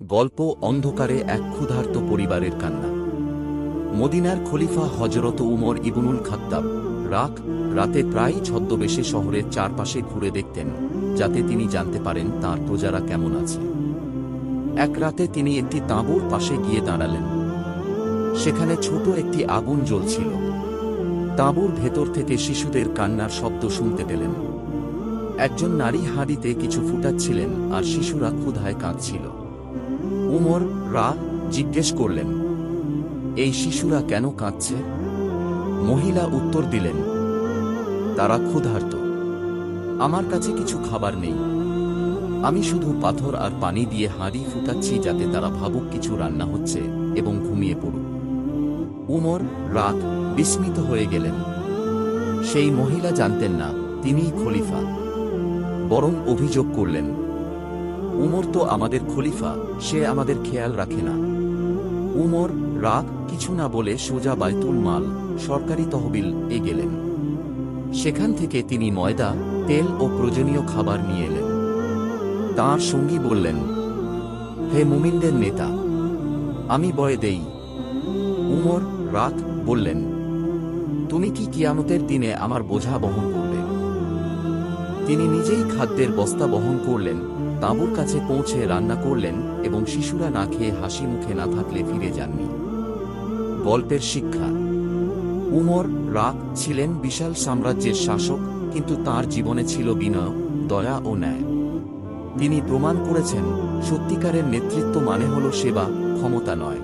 গল্প অন্ধকারে এক ক্ষুধার্ত পরিবারের কান্না। মদিনার খলিফা হযরত উমর ইবনুল খাত্তাব রাতে প্রায় ছদ্মবেশে শহরের চারপাশে ঘুরে দেখতেন, যাতে তিনি জানতে পারেন তাঁর প্রজারা কেমন আছে। এক রাতে তিনি একটি তাঁবুর পাশে গিয়ে দাঁড়ালেন। সেখানে ছোট একটি আগুন জ্বলছিল। তাঁবুর ভেতর থেকে শিশুদের কান্নার শব্দ শুনতে পেলেন। একজন নারী হাঁড়িতে কিছু ফুটাচ্ছিলেন আর শিশুরা ক্ষুধায় কাঁদছিল। উমর জিজ্ঞেস করলেন, এই শিশুরা কেন কাঁদছে? মহিলা উত্তর দিলেন, তারা ক্ষুধার্ত। আমার কাছে কিছু খাবার নেই। আমি শুধু পাথর আর পানি দিয়ে হাঁড়ি ফুটাচ্ছি যাতে তারা ভাবুক কিছু রান্না হচ্ছে এবং ঘুমিয়ে পড়ুক। উমর বিস্মিত হয়ে গেলেন। সেই মহিলা জানতেন না তিনিই খলিফা, বরং অভিযোগ করলেন, উমর তো আমাদের খলিফা, সে আমাদের খেয়াল রাখে না। উমর কিছু না বলে সোজা বাইতুল মাল, সরকারি তহবিল গেলেন। সেখান থেকে তিনি ময়দা, তেল ও প্রয়োজনীয় খাবার নিয়ে এলেন। তাঁর সঙ্গী বললেন, হে মুমিনদের নেতা, আমি বয়ে দেই। উমর বললেন, তুমি কি কিয়ামতের দিনে আমার বোঝা বহন করবে? তিনি নিজেই খাদ্যের বস্তা বহন করলেন, তাঁবুর কাছে পৌঁছে রান্না করলেন এবং শিশুরা না খেয়ে হাসি মুখে না থাকলে ফিরে যাননি। গল্পের শিক্ষা। উমর ছিলেন বিশাল সাম্রাজ্যের শাসক, কিন্তু তার জীবনে ছিল বিনয়, দয়া ও ন্যায়। তিনি প্রমাণ করেছেন, সত্যিকারের নেতৃত্ব মানে হল সেবা, ক্ষমতা নয়।